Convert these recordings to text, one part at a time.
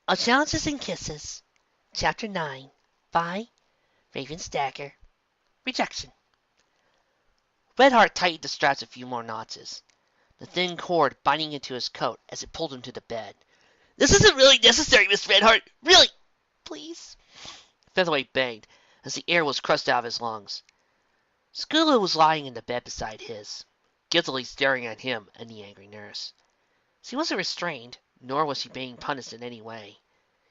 All Challenges and Kisses, Chapter 9, by Ravendagger. Rejection. Redheart tightened the straps a few more notches, the thin cord binding into his coat as it pulled him to the bed. "This isn't really necessary, Miss Redheart. Really, please," Featherweight begged, as the air was crushed out of his lungs. Scootaloo was lying in the bed beside his, guiltily staring at him and the angry nurse. She wasn't restrained, nor was she being punished in any way.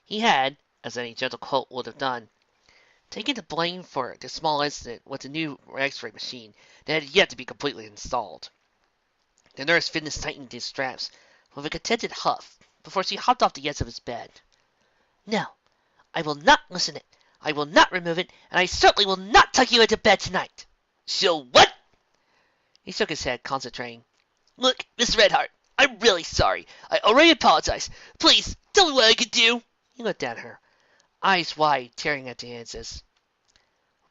He had, as any gentle colt would have done, taken the blame for the small incident with the new X-ray machine that had yet to be completely installed. The nurse finished tightening his straps with a contented huff before she hopped off the edge of his bed. "No, I will not loosen it. I will not remove it, and I certainly will not tuck you into bed tonight." "So what?" He shook his head, concentrating. "Look, Miss Redheart, I'm really sorry. I already apologize. Please, tell me what I can do." He looked at her, eyes wide, tearing at the answers.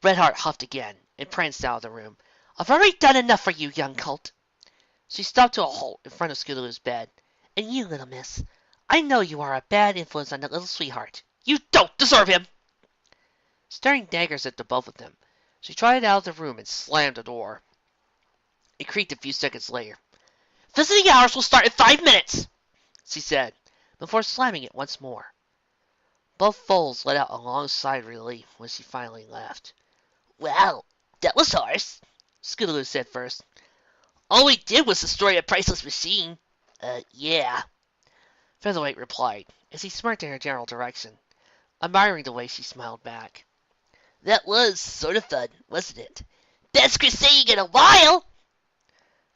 Redheart huffed again and pranced out of the room. "I've already done enough for you, young colt." She stopped to a halt in front of Scootaloo's bed. "And you, little miss, I know you are a bad influence on that little sweetheart. You don't deserve him." Staring daggers at the both of them, she trotted out of the room and slammed the door. It creaked a few seconds later. "Visiting hours will start in 5 minutes," she said, before slamming it once more. Both foals let out a long sigh of relief when she finally left. "Well, that was harsh," Scootaloo said first. "All we did was destroy a priceless machine." Yeah," Featherweight replied, as he smirked in her general direction, admiring the way she smiled back. "That was sort of fun, wasn't it? Best crusade in a while!"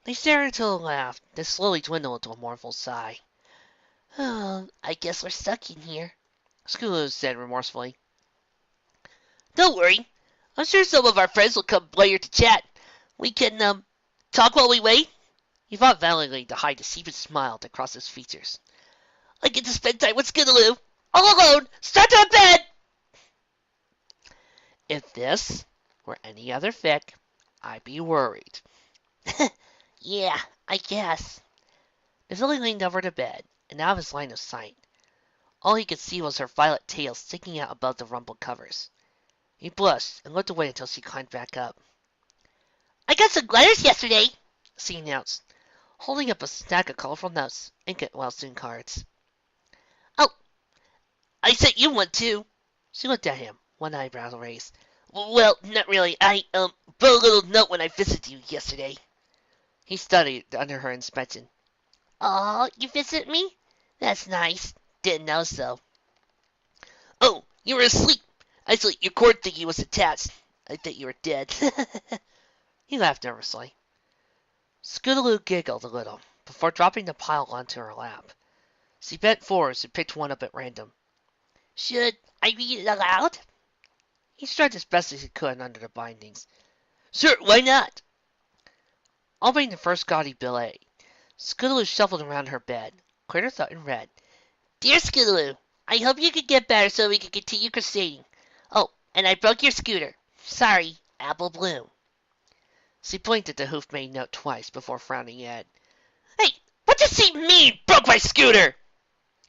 They stared until a laugh, then slowly dwindled into a mournful sigh. "Oh, I guess we're stuck in here," Scootaloo said remorsefully. "Don't worry. I'm sure some of our friends will come later to chat. We can, talk while we wait." He fought valiantly to hide the sheepish smile that crossed his features. "I get to spend time with Scootaloo. All alone, strapped to a bed!" If this were any other fic, I'd be worried. "Yeah, I guess." The filly leaned over the bed, and out of his line of sight. All he could see was her violet tail sticking out above the rumpled covers. He blushed and looked away until she climbed back up. "I got some letters yesterday," she announced, holding up a stack of colorful notes and get well soon cards. "Oh, I sent you one too." She looked at him, one eyebrow raised. "Well, not really. I wrote a little note when I visited you yesterday." He studied under her inspection. "Oh, you visit me? That's nice. Didn't know so." "Oh, you were asleep. Actually, your cord thingy was attached. I thought you were dead." He laughed nervously. Scootaloo giggled a little before dropping the pile onto her lap. She bent forward and picked one up at random. "Should I read it aloud?" He stretched as best as he could under the bindings. "Sure, why not?" Opening the first gaudy billet, Scootaloo shuffled around her bed, cleared her throat, and read, "Dear Scootaloo, I hope you can get better so we can continue crusading. Oh, and I broke your scooter. Sorry, Apple Bloom." She blinked at the hoof-made note twice before frowning at, "Hey, what does she mean, broke my scooter?"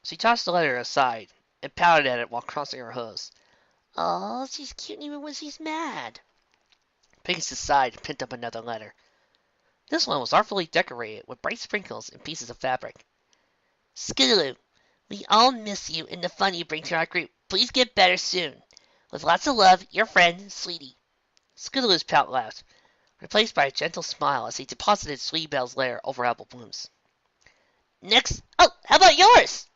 She tossed the letter aside and pouted at it while crossing her hooves. "Oh, she's cute even when she's mad." Pegasus sighed and picked up another letter. This one was artfully decorated with bright sprinkles and pieces of fabric. "Scootaloo, we all miss you and the fun you bring to our group. Please get better soon. With lots of love, your friend, Sweetie." Scootaloo's pout laughed, replaced by a gentle smile as he deposited Sweetie Belle's letter over Apple Bloom's. "Next. Oh, how about yours?"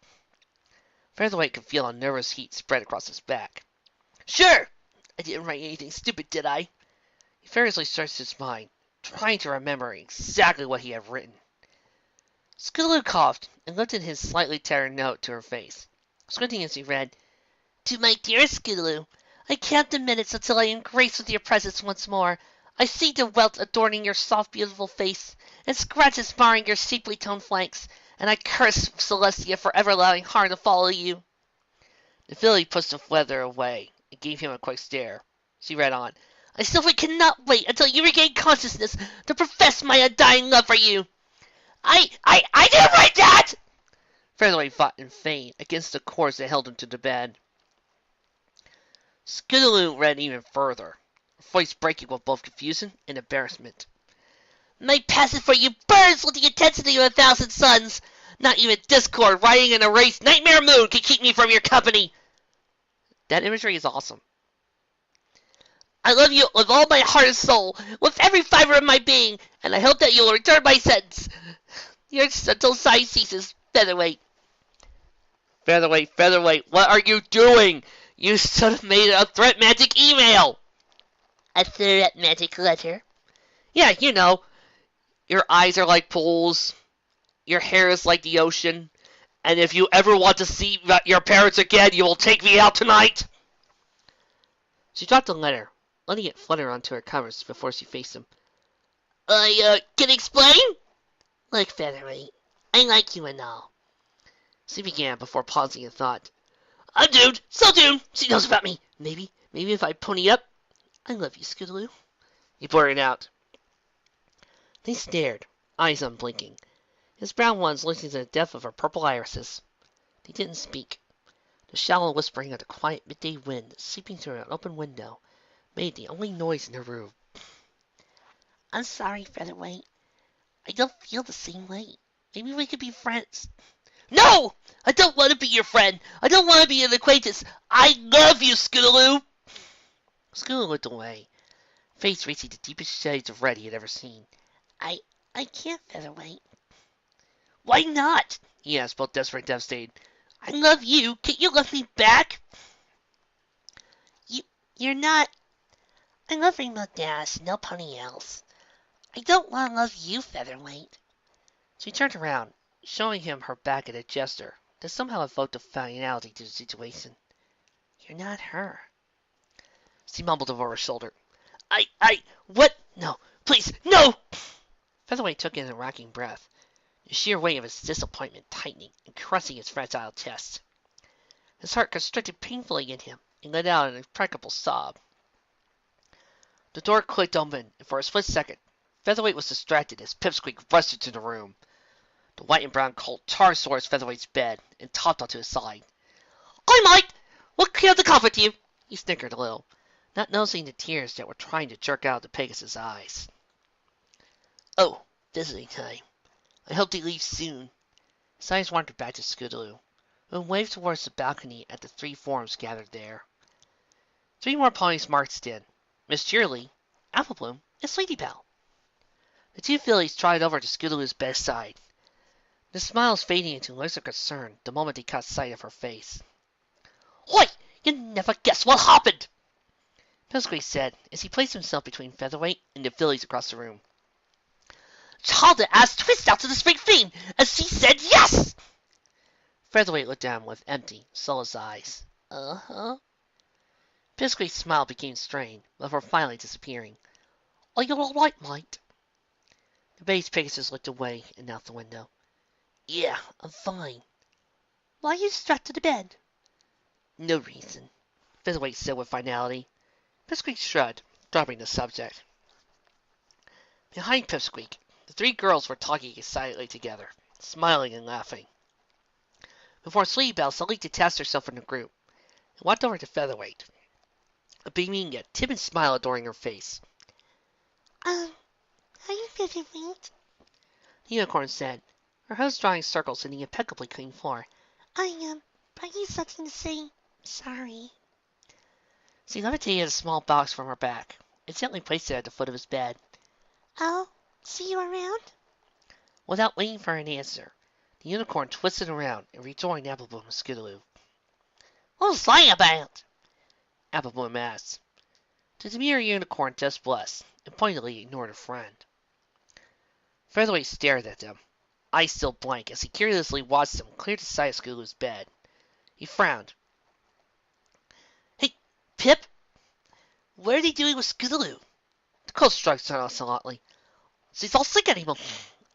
Featherweight could feel a nervous heat spread across his back. "Sure. I didn't write anything stupid, did I?" He furiously searched his mind, trying to remember exactly what he had written. Scootaloo coughed and lifted his slightly tattered note to her face, squinting as he read, "To my dearest Scootaloo, I count the minutes until I am graced with your presence once more. I see the welt adorning your soft, beautiful face, and scratches marring your shapely toned flanks, and I curse Celestia for ever allowing harm to follow you." The filly pushed the leather away and gave him a quick stare. She read on, "I simply cannot wait until you regain consciousness to profess my undying love for you." I didn't write that!" Featherweight fought in vain against the cords that held him to the bed. Scootaloo ran even further, her voice breaking with both confusion and embarrassment. My passion for you burns with the intensity of 1,000 suns. Not even discord riding in a race nightmare moon can keep me from your company. That imagery is awesome. I love you with all my heart and soul, with every fiber of my being, and I hope that you will return my sentence. Your gentle sigh ceases, Featherweight. Featherweight, what are you doing? You should have made a threat magic email. A threat magic letter? Yeah, you know. Your eyes are like pools. Your hair is like the ocean. And if you ever want to see your parents again, you will take me out tonight. She dropped the letter, letting it flutter onto her covers before she faced him. Can explain? Look, Featherweight, I like you and all. She began before pausing in thought. I'm doomed, so doomed. She knows about me. Maybe if I pony up. I love you, Scootaloo. He blurted out. They stared, eyes unblinking, his brown ones listening to the depth of her purple irises. They didn't speak. The shallow whispering of the quiet midday wind seeping through an open window made the only noise in the room. I'm sorry, Featherweight. I don't feel the same way. Maybe we could be friends. No! I don't want to be your friend. I don't want to be an acquaintance. I love you, Scootaloo. Scootaloo looked away, face reaching the deepest shades of red he had ever seen. I can't, Featherweight. Why not? He asked, both desperate and devastated. I love you. Can't you love me back? You're not. I love Rainbow Dash, no pony else. I don't want to love you, Featherweight. She turned around, showing him her back at a gesture that somehow evoked a finality to the situation. You're not her. She mumbled over her shoulder. What? No, please, no! Featherweight took in a racking breath, the sheer weight of his disappointment tightening and crushing his fragile chest. His heart constricted painfully in him and let out an implacable sob. The door clicked open, and for a split second, Featherweight was distracted as Pipsqueak rushed into the room. The white and brown colt charged towards Featherweight's bed and topped onto his side. "I might! What killed the comfort you?" He snickered a little, not noticing the tears that were trying to jerk out of the Pegasus' eyes. "Oh, visiting time. I hope they leave soon." His eyes wandered back to Scootaloo, who waved towards the balcony at the three forms gathered there. 3 more ponies marched in: Miss Cheerily, Apple Bloom, and Sleepy Belle. The 2 fillies trotted over to Scootaloo's bedside, the smiles fading into looks of concern the moment they caught sight of her face. "Oi! You never guess what happened!" Pipsqueak said, as he placed himself between Featherweight and the fillies across the room. "Chalda asked Twist out to the Spring Fiend, and she said yes!" Featherweight looked down with empty, soulless eyes. Uh-huh. Pipsqueak's smile became strained, before finally disappearing. "Are you all right, mate?" The base Pegasus looked away and out the window. "Yeah, I'm fine." "Why are you strapped to the bed?" "No reason," Featherweight said with finality. Pipsqueak shrugged, dropping the subject. Behind Pipsqueak, the 3 girls were talking excitedly together, smiling and laughing, before Sleepy Belle suddenly detached herself from the group and walked over to Featherweight, a beaming yet timid smile adoring her face. Are you Featherweight?" the unicorn said, her host drawing circles in the impeccably clean floor. I brought you something to say. Sorry." She levitated a small box from her back and gently placed it at the foot of his bed. "I'll see you around?" Without waiting for an answer, the unicorn twisted around and rejoined Apple Bloom and Scootaloo. "What was that about?" Apple Bloom asked. The demure unicorn just blushed and pointedly ignored her friend. Featherweight stared at them, eyes still blank, as he curiously watched them clear the side of Scootaloo's bed. He frowned. "Hey, Pip, what are they doing with Scootaloo?" The colt shrugged nonchalantly. "She's all sick anymore.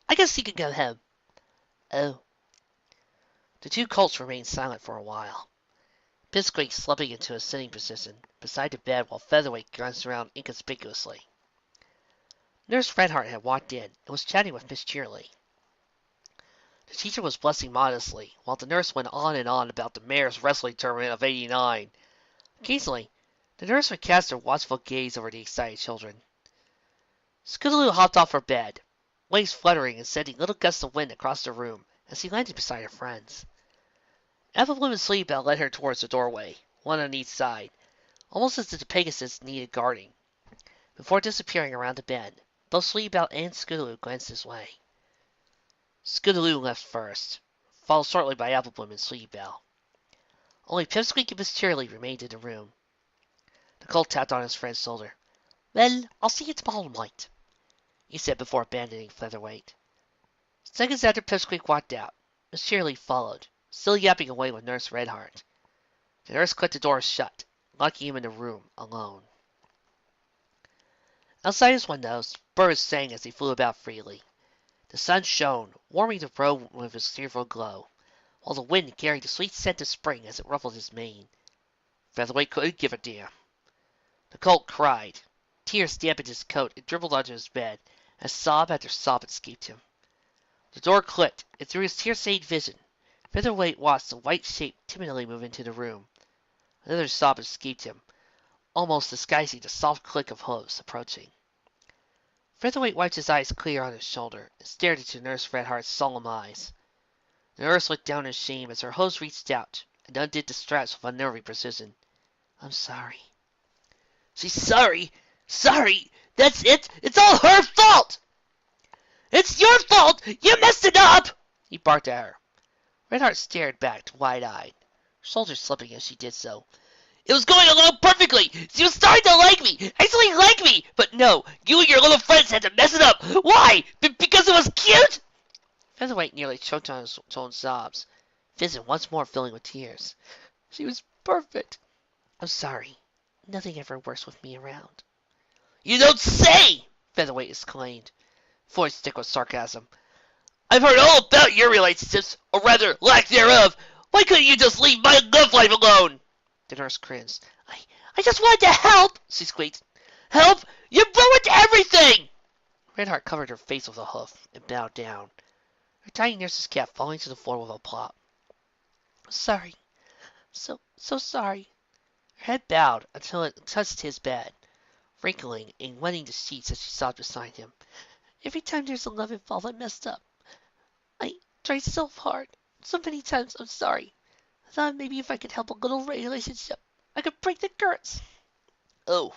I guess she can go home." "Oh." The 2 colts remained silent for a while, Pipsqueak slipping into a sitting position beside the bed while Featherweight glanced around inconspicuously. Nurse Redheart had walked in and was chatting with Miss Cheerily. The The teacher was blessing modestly, while the nurse went on and on about the mayor's wrestling tournament of '89. Occasionally, the nurse would cast her watchful gaze over the excited children. Scootaloo hopped off her bed, wings fluttering and sending little gusts of wind across the room as he landed beside her friends. Applebloom and Sleepybell led her towards the doorway, one on each side, almost as if the Pegasus needed guarding. Before disappearing around the bend, both Sleepybell and Scootaloo glanced his way. Scootaloo left first, followed shortly by Applebloom and Sleepybell. Only Pipsqueak and Miss Cheerily remained in the room. Nicole tapped on his friend's shoulder. "Well, I'll see you tomorrow night," he said before abandoning Featherweight. Seconds after Pipsqueak walked out, Miss Cheerily followed, still yapping away with Nurse Redheart. The nurse clicked the door shut, locking him in the room alone. Outside his windows, birds sang as they flew about freely. The sun shone, warming the road with its cheerful glow, while the wind carried the sweet scent of spring as it ruffled his mane. Featherweight couldn't give a damn. The colt cried. Tears dampened his coat and dribbled onto his bed as sob after sob escaped him. The door clicked, and through his tear-stained vision, Featherweight watched the white shape timidly move into the room. Another sob escaped him, almost disguising the soft click of hooves approaching. Featherweight wiped his eyes clear on his shoulder and stared into Nurse Redheart's solemn eyes. The nurse looked down in shame as her hose reached out and undid the straps with unnerving precision. "I'm sorry." "She's sorry? Sorry? That's it? It's all her fault!" "It's your fault! You messed it up!" he barked at her. Redheart stared back, wide-eyed, shoulders slipping as she did so. "It was going along perfectly! She was starting to like me! Actually like me! But no, you and your little friends had to mess it up! Why? Because it was cute?" Featherweight nearly choked on his own sobs, vision once more filling with tears. "She was perfect. I'm sorry. Nothing ever works with me around." "You don't say!" Featherweight exclaimed, voice thick with sarcasm. "I've heard all about your relationships, or rather, lack thereof. Why couldn't you just leave my love life alone?" The nurse cringed. I just wanted to help," she squeaked. "Help? You ruined everything!" Redheart covered her face with a hoof and bowed down, her tiny nurse's cap falling to the floor with a plop. "Sorry. So sorry." Her head bowed until it touched his bed, wrinkling and wetting the sheets as she sobbed beside him. "Every time there's a love involved, I messed up. I tried so hard. So many times, I'm sorry. I thought maybe if I could help a little relationship, I could break the curse." "Oh,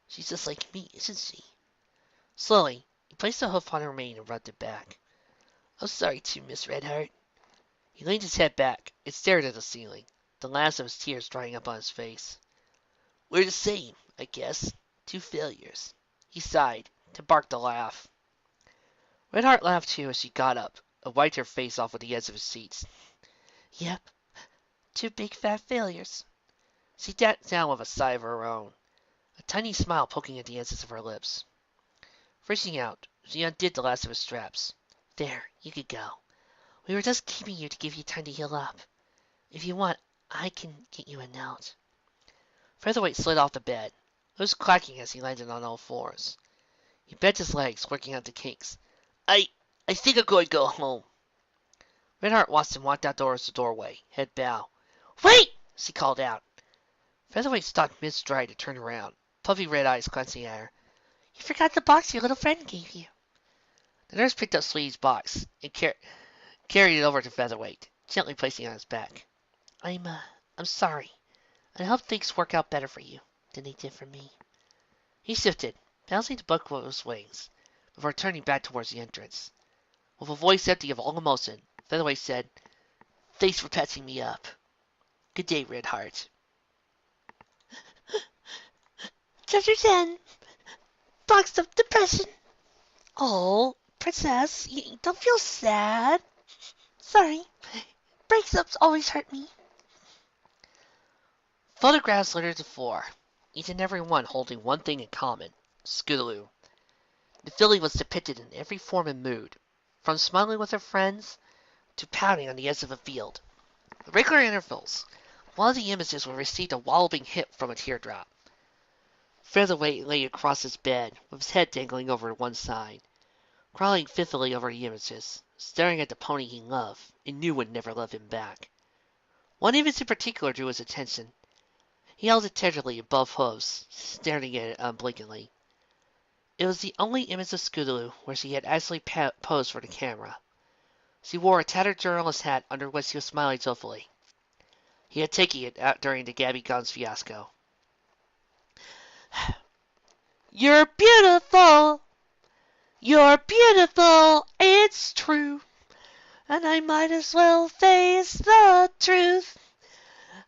she's just like me, isn't she?" Slowly, he placed a hoof on her mane and rubbed it back. "I'm sorry too, Miss Redheart." He leaned his head back and stared at the ceiling, the last of his tears drying up on his face. "We're the same, I guess. Two failures." He sighed, then barked a laugh. Redheart laughed too as she got up and wiped her face off with the edge of his sheets. "Yep, two big fat failures." She sat down with a sigh of her own, a tiny smile poking at the edges of her lips. Reaching out, she undid the last of his straps. "There, you could go. We were just keeping you to give you time to heal up. If you want, I can get you a note." Featherweight slid off the bed. It was clacking as he landed on all fours. He bent his legs, working out the kinks. I think I'm going to go home." Redheart watched him walk outdoors the doorway, head bowed. "Wait!" she called out. Featherweight stopped mid-stride to turn around, puffy red eyes glancing at her. "You forgot the box your little friend gave you." The nurse picked up Sweetie's box and carried it over to Featherweight, gently placing it on his back. I'm sorry. I hope things work out better for you than they did for me." He shifted, balancing the book with his wings, before turning back towards the entrance. With a voice empty of all emotion, Featherweight said, "Thanks for patching me up. Good day, Redheart." Chapter 10. Box of Depression. Oh, Princess, you don't feel sad. Sorry, breakups always hurt me. Photographs littered the floor, each and every one holding one thing in common: Scootaloo. The filly was depicted in every form and mood, from smiling with her friends to pouting on the edge of a field. At regular intervals, one of the images would receive a walloping hit from a teardrop. Featherweight lay across his bed, with his head dangling over to one side, crawling fitfully over the images, staring at the pony he loved and knew would never love him back. One image in particular drew his attention. He held it tenderly above hooves, staring at it unblinkingly. It was the only image of Scootaloo where she had actually posed for the camera. She wore a tattered journalist hat under which she was smiling joyfully. He had taken it out during the Gabby Guns fiasco. You're beautiful. You're beautiful. It's true. And I might as well face the truth.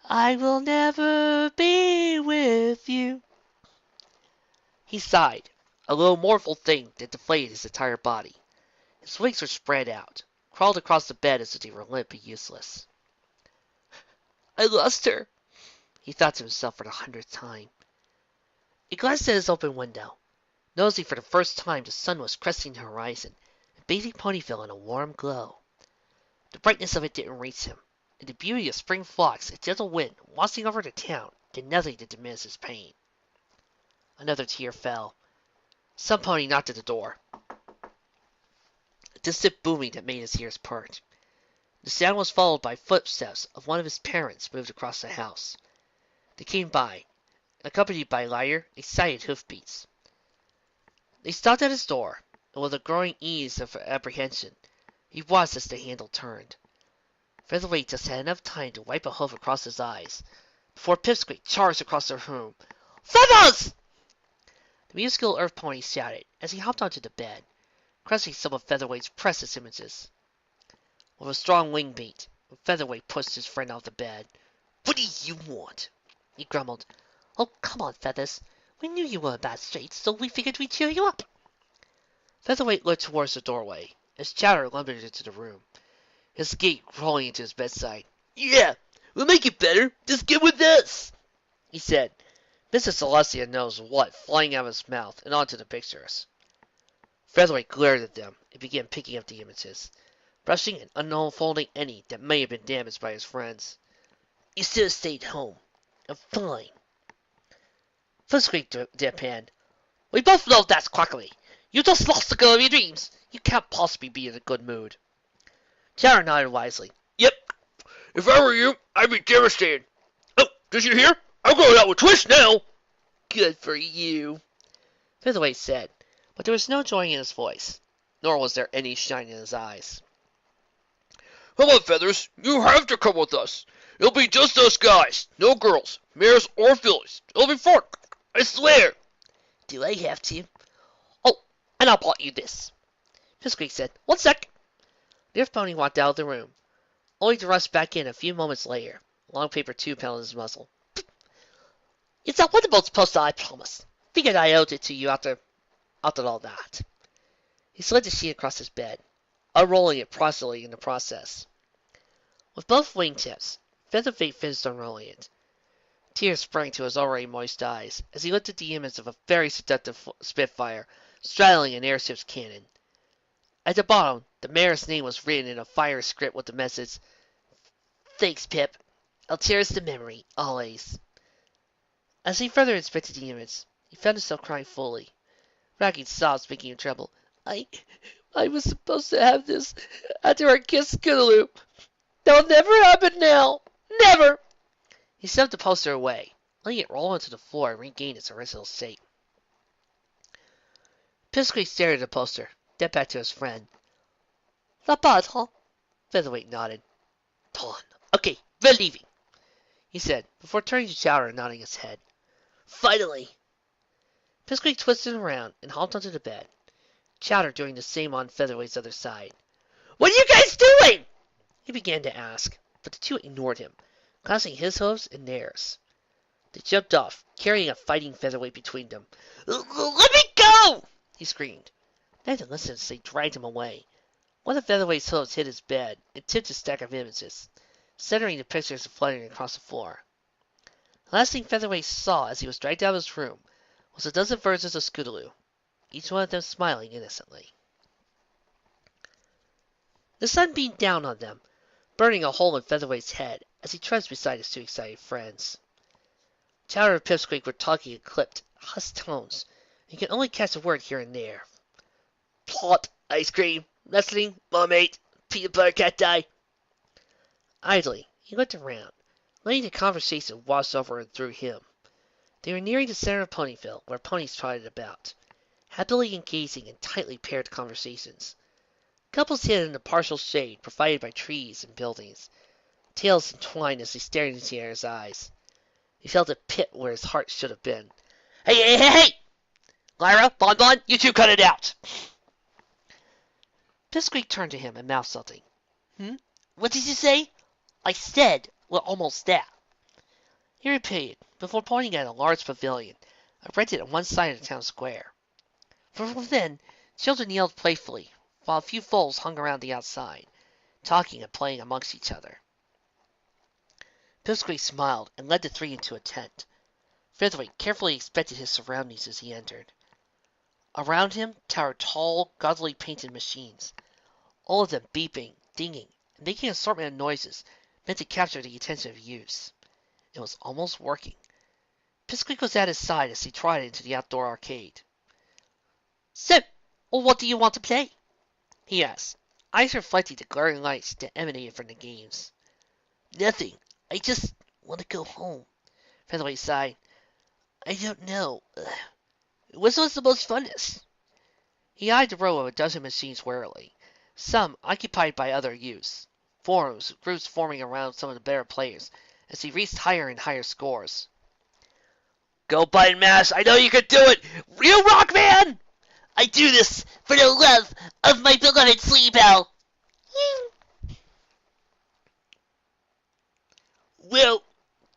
I will never be with you. He sighed, a little mournful thing that deflated his entire body. His wings were spread out, crawled across the bed as if they were limp and useless. I lost her, he thought to himself for the 100th time. He glanced at his open window, noticing for the first time the sun was cresting the horizon and bathing Ponyville in a warm glow. The brightness of it didn't reach him, and the beauty of spring flocks and gentle wind washing over the town did nothing to diminish his pain. Another tear fell. Some pony knocked at the door. A distant booming that made his ears perk. The sound was followed by footsteps of one of his parents moved across the house. They came by, accompanied by lighter, excited hoofbeats. They stopped at his door, and with a growing ease of apprehension, he watched as the handle turned. Featherweight just had enough time to wipe a hoof across his eyes before Pipsqueak charged across the room. Feathers! The musical earth pony shouted as he hopped onto the bed, crushing some of Featherweight's precious images. With a strong wing beat, Featherweight pushed his friend off the bed. What do you want? He grumbled. Oh, come on, Feathers. We knew you were in bad straits, so we figured we'd cheer you up. Featherweight looked towards the doorway as Chowder lumbered into the room, his gait rolling into his bedside. Yeah, we'll make it better. Just get with us, he said, Mrs. Celestia knows what flying out of his mouth and onto the pictures. Featherweight glared at them and began picking up the images, brushing and unfolding any that may have been damaged by his friends. You should have stayed home. I'm fine. Pipsqueak deadpanned. We both know that's quackery. You just lost the girl of your dreams. You can't possibly be in a good mood. Chowder nodded wisely. Yep. If I were you, I'd be devastated. Oh, did you hear? I'm going out with Twist now. Good for you, Featherweight said, but there was no joy in his voice, nor was there any shine in his eyes. Come on, Feathers. You have to come with us. It'll be just us guys. No girls, mares, or fillies. It'll be fun. I swear. Do I have to? Oh, and I bought you this. Pipsqueak said, 1 sec. The earth pony walked out of the room, only to rush back in a few moments later, a long paper tube held in his muzzle. It's a wonderful poster, I promise. Figured I owed it to you after all that. He slid the sheet across his bed, unrolling it prostrately in the process. With both wingtips, Featherweight finished unrolling it. Tears sprang to his already moist eyes as he looked at the image of a very seductive Spitfire straddling an airship's cannon. At the bottom, the mare's name was written in a fire script with the message, Thanks, Pip. I'll cherish the memory, always. As he further inspected the image, he found himself crying fully, racking sobs making him tremble. I was supposed to have this after I kissed Scootaloo. That'll never happen now. Never! He shoved the poster away, letting it roll onto the floor and regain its original shape. Pipsqueak stared at the poster, then back to his friend. Not bad, huh? Featherweight nodded. Ton. Okay, we're leaving, he said, before turning to Chowder and nodding his head. Finally! Pipsqueak twisted around and hopped onto the bed, Chowder doing the same on Featherweight's other side. What are you guys doing? He began to ask, but the two ignored him, clasping his hooves in theirs. They jumped off, carrying a fighting Featherweight between them. Let me go! He screamed. Neither listened as they dragged him away. One of Featherweight's hooves hit his bed and tipped a stack of images, centering the pictures and fluttering across the floor. The last thing Featherweight saw as he was dragged out of his room was a dozen versions of Scootaloo, each one of them smiling innocently. The sun beamed down on them, burning a hole in Featherweight's head as he trudged beside his two excited friends. Chowder and Pipsqueak were talking in clipped, hushed tones, and he could only catch a word here and there. Plot, ice cream, wrestling, mermaid, peanut butter cacti. Idly, he looked around, letting the conversation wash over and through him. They were nearing the center of Ponyville, where ponies trotted about, happily engaging in tightly paired conversations. Couples hid in the partial shade provided by trees and buildings, tails entwined as they stared into each other's eyes. He felt a pit where his heart should have been. Hey, hey, hey, hey! Lyra, Bon Bon, you two cut it out! Pipsqueak turned to him and mouthed something. What did you say? I said, well, almost that. He repeated, before pointing at a large pavilion, erected on one side of the town square. From within, children yelled playfully, while a few foals hung around the outside, talking and playing amongst each other. Pipsqueak smiled and led the three into a tent. Featherweight carefully inspected his surroundings as he entered. Around him towered tall, gaudily painted machines, all of them beeping, dinging, and making an assortment of noises meant to capture the attention of youths. It was almost working. Pipsqueak was at his side as he trotted into the outdoor arcade. So, what do you want to play? He asked, eyes reflecting the glaring lights that emanated from the games. Nothing. I just want to go home. Featherweight sighed. I don't know. Which one's the most funnest? He eyed the row of a dozen machines warily, some occupied by other youths. Groups forming around some of the better players, as he reached higher and higher scores. Go button mash! I know you can do it! You rock, man! I do this for the love of my beloved Sleepy Bell. Well,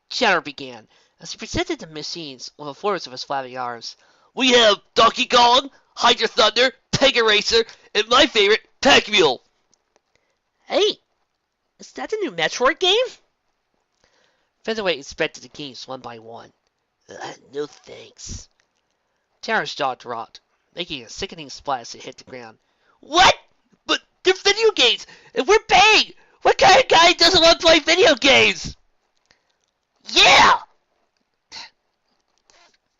Chatter began, as he presented the machines with a flourish of his flabby arms. We have Donkey Kong, Hydra Thunder, Pega Racer, and my favorite, Pac Mule. Hey, is that the new Metroid game? Featherweight inspected the games one by one. No thanks. Terra's jaw dropped, making a sickening splash as it hit the ground. What? But they're video games, and we're paying! What kind of guy doesn't want to play video games? Yeah!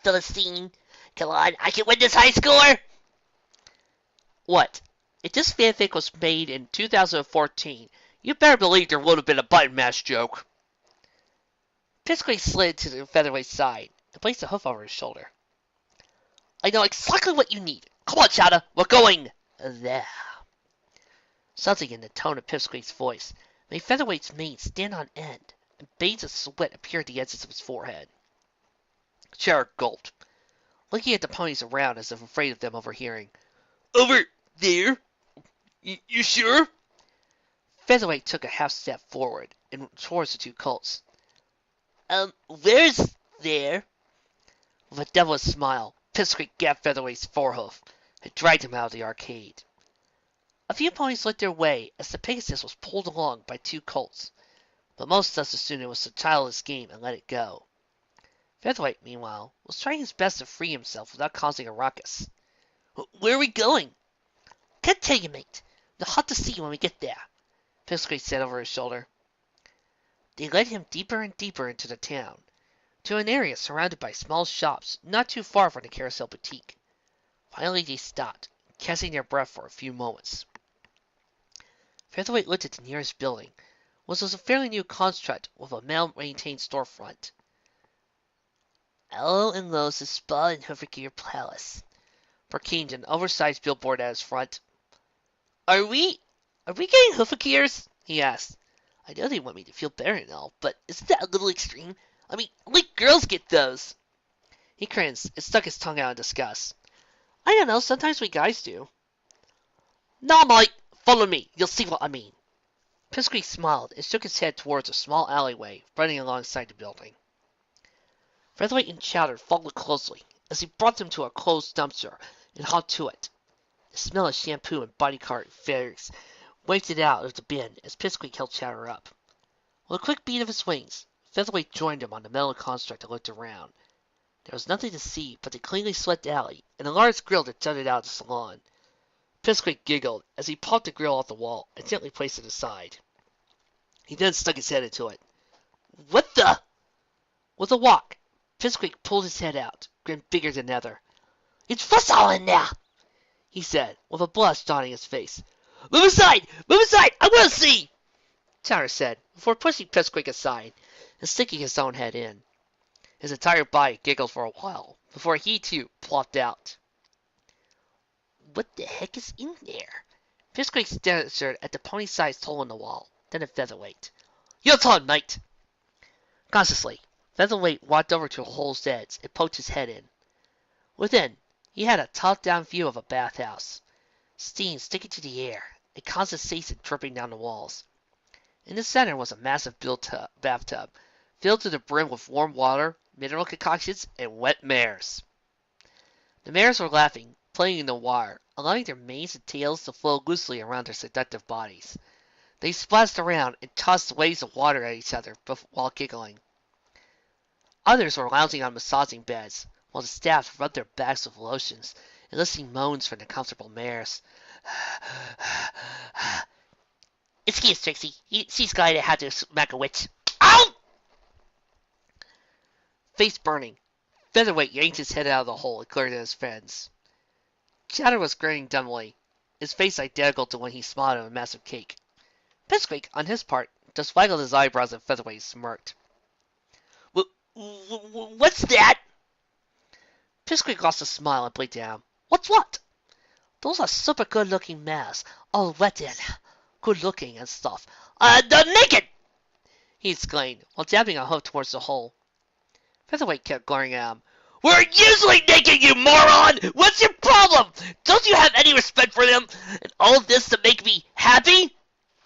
Philistine, come on, I can win this high score! What? If this fanfic was made in 2014, you better believe there would have been a button mash joke. Pipsqueak slid to the Featherweight's side and placed a hoof over his shoulder. I know exactly what you need. Come on, Chata, we're going there. Something in the tone of Pipsqueak's voice made Featherweight's mane stand on end, and beads of sweat appeared at the edges of his forehead. Chara gulped, looking at the ponies around as if afraid of them overhearing. Over there? You sure? Featherweight took a half step forward and towards the two colts. Where's there? With a devilish smile, Pipsqueak gapped Featherweight's forehoof and dragged him out of the arcade. A few ponies looked their way as the Pegasus was pulled along by two colts, but most just assumed it was a childless game and let it go. Featherweight, meanwhile, was trying his best to free himself without causing a ruckus. Where are we going? Can't tell you, mate. You'll have to see when we get there, Pipsqueak said over his shoulder. They led him deeper and deeper into the town, to an area surrounded by small shops not too far from the Carousel Boutique. Finally they stopped, catching their breath for a few moments. Featherweight looked at the nearest building, which was a fairly new construct with a well-maintained storefront. Hello and Lowe's Spa and Hoovergear Palace, proclaimed an oversized billboard at his front. Are we getting Hoovergears? He asked. I know they want me to feel better and all, but isn't that a little extreme? I mean, only girls get those. He grimaced and stuck his tongue out in disgust. I don't know, sometimes we guys do. Nah, mate, follow me, you'll see what I mean. Pipsqueak smiled and shook his head towards a small alleyway running alongside the building. Featherweight and Chowder followed closely as he brought them to a closed dumpster and hopped to it. The smell of shampoo and body cart fags wafted out of the bin as Pipsqueak held Chowder up. With a quick beat of his wings, Featherweight joined him on the metal construct and looked around. There was nothing to see but the cleanly swept alley and a large grill that jutted out of the salon. Pipsqueak giggled as he popped the grill off the wall and gently placed it aside. He then stuck his head into it. What the? With a walk, Pipsqueak pulled his head out, grinned bigger than ever. It's Fussall in there, he said, with a blush dotting his face. Move aside! Move aside! I want to see! Chatter said, before pushing Pipsqueak aside and sticking his own head in. His entire body giggled for a while, before he too plopped out. What the heck is in there? Pipsqueak stared at the pony-sized hole in the wall, then at Featherweight. Your turn, mate! Cautiously, Featherweight walked over to the hole's edge and poked his head in. Within, he had a top-down view of a bathhouse. Steam sticking to the air, and condensation dripping down the walls. In the center was a massive bathtub, filled to the brim with warm water, mineral concoctions, and wet mares. The mares were laughing, playing in the water, allowing their manes and tails to flow loosely around their seductive bodies. They splashed around and tossed waves of water at each other while giggling. Others were lounging on massaging beds, while the staff rubbed their backs with lotions, eliciting moans from the comfortable mares. Excuse Trixie, she's going to have to smack a witch. Ow! Face burning, Featherweight yanked his head out of the hole and glared at his friends. Chatter was grinning dumbly, his face identical to when he smiled at a massive cake. Pipsqueak, on his part, just waggled his eyebrows and Featherweight smirked. What's that? Pipsqueak lost a smile and blinked down. What's what? Those are super good-looking mares, all wet in. Good-looking and stuff. They're naked! He exclaimed, while jabbing a hoof towards the hole. Featherweight kept glaring at him. We're usually naked, you moron! What's your problem? Don't you have any respect for them? And all of this to make me happy?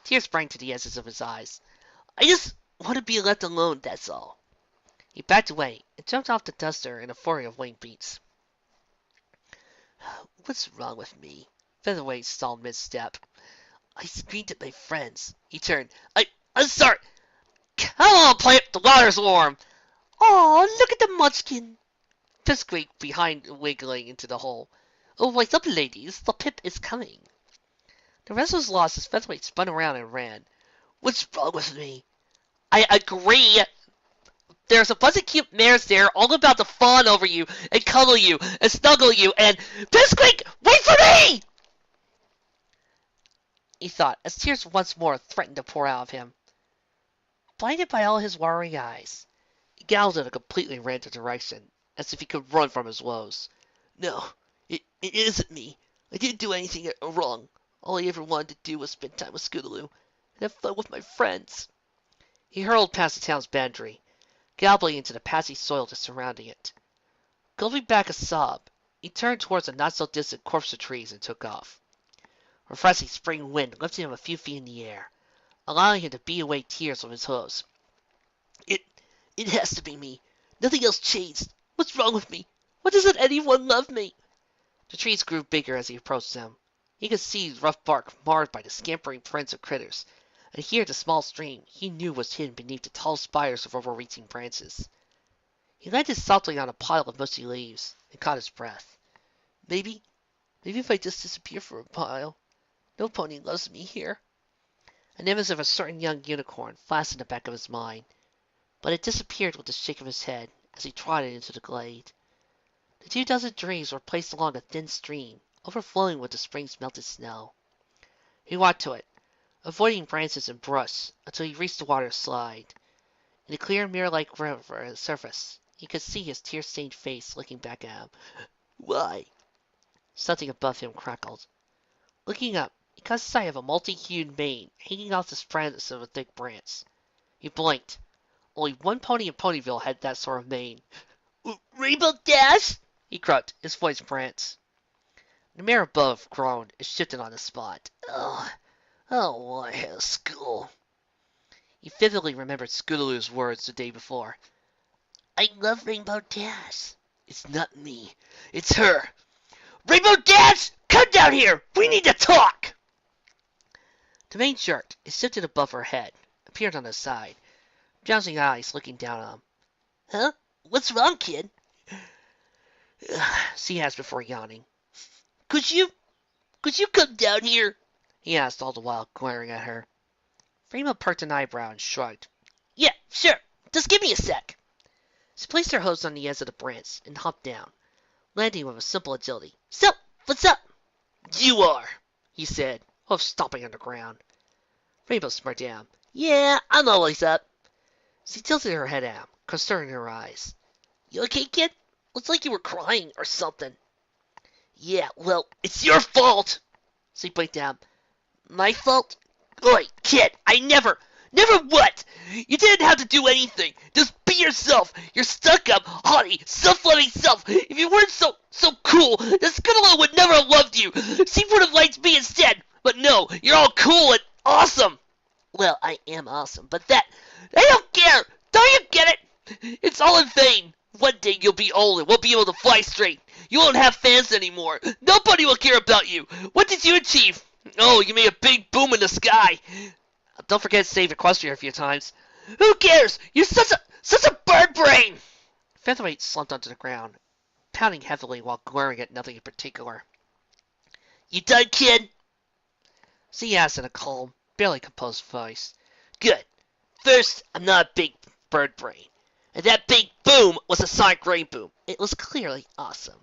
Tears sprang to the edges of his eyes. I just want to be left alone, that's all. He backed away and jumped off the duster in a flurry of wing beats. What's wrong with me? Featherweight stalled mid-step. I screamed at my friends. He turned. I'm sorry. Come on, Plant, the water's warm. Aw, look at the munchkin. Pipsqueak behind wiggling into the hole. Oh, wake up, ladies. The Pip is coming. The rest was lost as Featherweight spun around and ran. What's wrong with me? I agree. There's a bunch of cute mares there all about to fawn over you and cuddle you and snuggle you and... Pipsqueak, wait for me! He thought, as tears once more threatened to pour out of him. Blinded by all his worrying eyes, he galloped in a completely random direction, as if he could run from his woes. No, it isn't me. I didn't do anything wrong. All I ever wanted to do was spend time with Scootaloo and have fun with my friends. He hurled past the town's boundary, galloping into the patchy soil just surrounding it. Gulping back a sob, he turned towards the not-so-distant copse of trees and took off. Refreshing spring wind lifted him a few feet in the air, allowing him to beat away tears with his hooves. It has to be me. Nothing else changed. What's wrong with me? Why doesn't anyone love me? The trees grew bigger as he approached them. He could see his rough bark marred by the scampering friends of critters, and hear the small stream he knew was hidden beneath the tall spires of overreaching branches. He landed softly on a pile of mushy leaves and caught his breath. Maybe if I just disappear for a while, no pony loves me here. An image of a certain young unicorn flashed in the back of his mind, but it disappeared with a shake of his head as he trotted into the glade. The 24 trees were placed along a thin stream, overflowing with the spring's melted snow. He walked to it, avoiding branches and brush until he reached the water slide. In the clear mirror-like surface, he could see his tear-stained face looking back at him. Why? Something above him crackled. Looking up, he caught sight of a multi-hued mane hanging off the spines of a thick branch. He blinked. Only one pony in Ponyville had that sort of mane. Rainbow Dash! He croaked, his voice brant. The mare above groaned and shifted on the spot. Oh, I don't want to have school. He vividly remembered Scootaloo's words the day before. I love Rainbow Dash. It's not me. It's her. Rainbow Dash! Come down here! We need to talk! The mane jerked and shifted above her head, appeared on her side, drowsing eyes looking down on him. Huh? What's wrong, kid? She asked before yawning. Could you come down here? He asked, all the while glaring at her. Rainbow perked an eyebrow and shrugged. Yeah, sure. Just give me a sec. She placed her hooves on the edge of the branch and hopped down, landing with a simple agility. So, what's up? You are, he said, Wolf stomping on the ground. Rainbow smirked down. Yeah, I'm always up. She tilted her head out, concern in her eyes. You okay, kid? Looks like you were crying or something. Yeah, well, it's your fault. She blinked down. My fault? Oi, kid, I never. Never what? You didn't have to do anything. Just be yourself. You're stuck up, haughty, self-loving self. If you weren't so cool, then Scootaloo would never have loved you. She would have liked me instead. But no, you're all cool and awesome. Well, I am awesome, but I don't care. Don't you get it? It's all in vain. One day you'll be old and won't be able to fly straight. You won't have fans anymore. Nobody will care about you. What did you achieve? Oh, you made a big boom in the sky. Don't forget to save Equestria a few times. Who cares? You're such a bird brain. Featherweight slumped onto the ground, pounding heavily while glaring at nothing in particular. You done, kid? She asked in a calm, barely composed voice. Good. First, I'm not a big bird brain. And that big boom was a sonic ray boom. It was clearly awesome.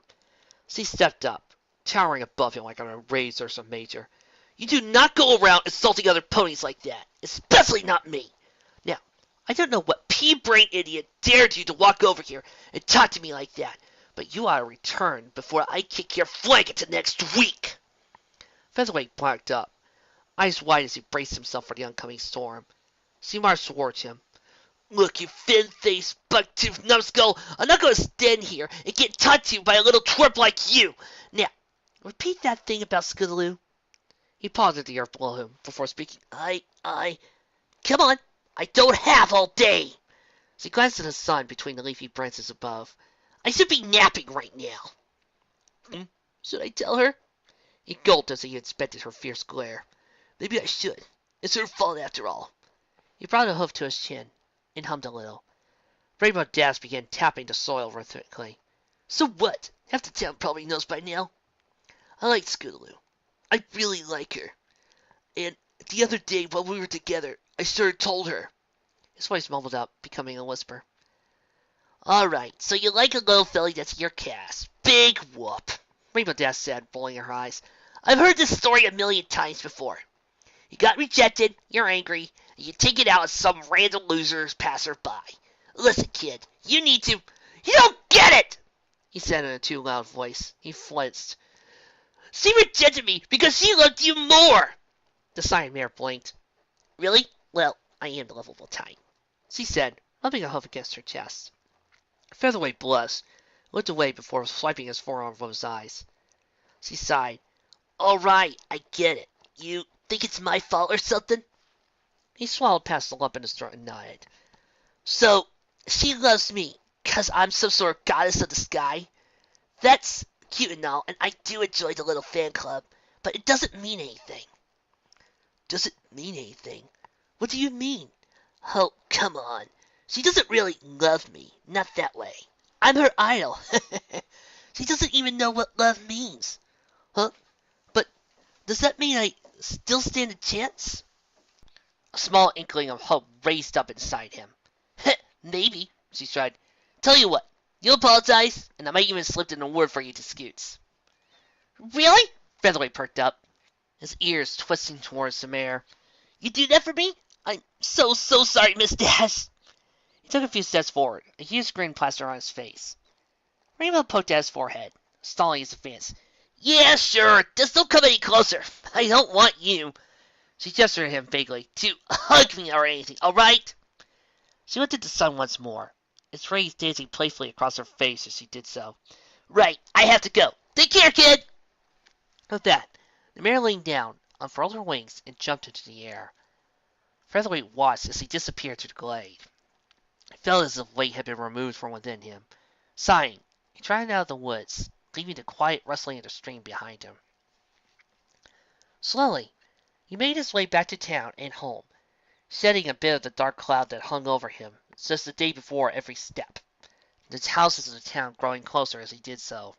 She stepped up, towering above him like on a razor some major. You do not go around insulting other ponies like that, especially not me. Now, I don't know what pea-brain idiot dared you to walk over here and talk to me like that, but you ought to return before I kick your flank into next week. Featherweight blacked up, eyes wide as he braced himself for the oncoming storm. She marched towards him. Look, you fin-faced, buck-toothed numbskull, I'm not going to stand here and get talked to by a little twerp like you. Now, repeat that thing about Scootaloo. He paused at the earth below him before speaking. Come on, I don't have all day. She glanced at the sun between the leafy branches above. I should be napping right now. Should I tell her? He gulped as he inspected her fierce glare. Maybe I should. It's her fault after all. He brought a hoof to his chin and hummed a little. Rainbow Dash began tapping the soil rhythmically. So what? Half the town probably knows by now. I like Scootaloo. I really like her. And the other day while we were together, I sort of told her. His voice mumbled up, becoming a whisper. All right, so you like a little filly that's your caste. Big whoop, Rainbow Dash said, rolling her eyes. I've heard this story a million times before. You got rejected, you're angry, and you take it out on some random loser's passerby. Listen, kid, you need to... You don't get it! He said in a too loud voice. He flinched. She rejected me because she loved you more! The Cyan Mare blinked. Really? Well, I am the lovable type, she said, rubbing a hoof against her chest. Featherweight blushed, looked away before swiping his forearm from his eyes. She sighed. All right, I get it. You think it's my fault or something? He swallowed past the lump in his throat and nodded. So, she loves me because I'm some sort of goddess of the sky? That's cute and all, and I do enjoy the little fan club, but it doesn't mean anything. Does it mean anything? What do you mean? Oh, come on. She doesn't really love me. Not that way. I'm her idol. She doesn't even know what love means. Huh? But does that mean I still stand a chance? A small inkling of hope raised up inside him. Maybe, she tried. Tell you what, you'll apologize, and I might even slip in a word for you to Scoots. Really? Featherweight perked up, his ears twisting towards the mare. You do that for me? I'm so sorry, Miss Dash. He took a few steps forward, a huge grin plastered on his face. Rainbow poked at his forehead, stalling his advance. Yeah, sure, just don't come any closer. I don't want you. She gestured at him vaguely, to hug me or anything, alright? She looked at the sun once more, its rays dancing playfully across her face as she did so. Right, I have to go. Take care, kid! With that, the mare leaned down, unfurled her wings, and jumped into the air. Featherweight watched as he disappeared through the glade. It felt as if weight had been removed from within him. Sighing, he trotted out of the woods, leaving the quiet rustling of the stream behind him. Slowly, he made his way back to town and home, shedding a bit of the dark cloud that hung over him just the day before every step, the houses of the town growing closer as he did so.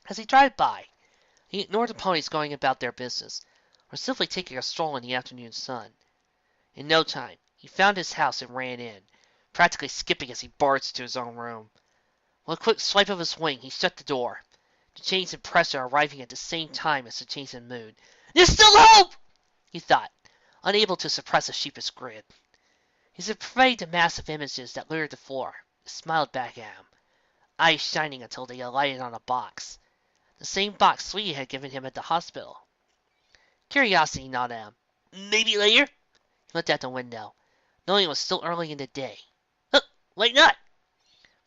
As he drove by, he ignored the ponies going about their business, or simply taking a stroll in the afternoon sun. In no time, he found his house and ran in, practically skipping as he barged to his own room. With a quick swipe of his wing, he shut the door, the change in pressure arriving at the same time as the change in mood. There's still hope! He thought, unable to suppress a sheepish grin. He surveyed the massive images that littered the floor, smiled back at him, eyes shining until they alighted on a box. The same box Sweetie had given him at the hospital. Curiosity gnawed at him. Maybe later? He looked out the window, knowing it was still early in the day. Huh, why not?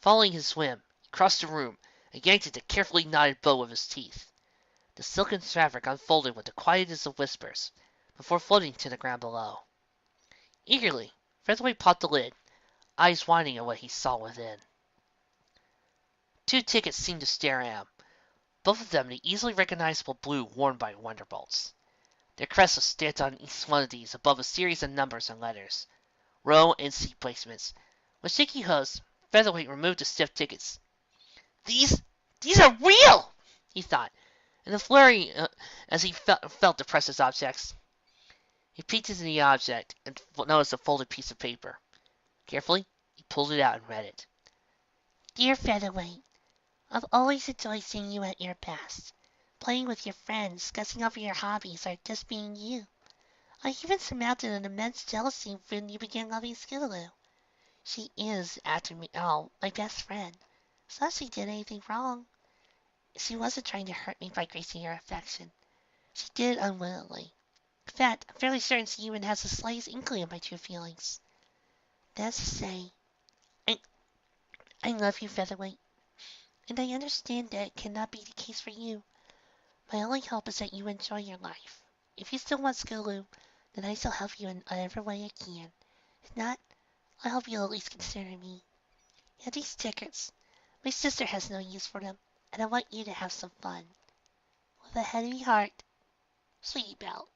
Following his whim, he crossed the room and yanked at the carefully knotted bow with his teeth. The silken fabric unfolded with the quietness of whispers before floating to the ground below. Eagerly, Featherweight popped the lid, eyes winding at what he saw within. 2 tickets seemed to stare at him, both of them the easily recognizable blue worn by Wonderbolts. Their crest was stamped on each one of these above a series of numbers and letters, row and seat placements. With shaky hooves, Featherweight removed the stiff tickets. These are real! He thought, in a flurry as he felt the precious objects. He peeked into the object and noticed a folded piece of paper. Carefully, he pulled it out and read it. Dear Featherweight, I've always enjoyed seeing you at your best, playing with your friends, discussing over your hobbies, or just being you. I even surmounted an immense jealousy when you began loving Scootaloo. She is, after me all, my best friend. It's not she did anything wrong. She wasn't trying to hurt me by gracing your affection. She did it unwillingly. In fact, I'm fairly certain she even has the slightest inkling of my true feelings. That's to say, I, I love you, Featherweight, and I understand that it cannot be the case for you. My only hope is that you enjoy your life. If you still want Scootaloo, then I shall help you in whatever way I can. If not, I hope you'll at least consider me. And these tickets. My sister has no use for them, and I want you to have some fun. With a heavy heart, Sweetie Belle.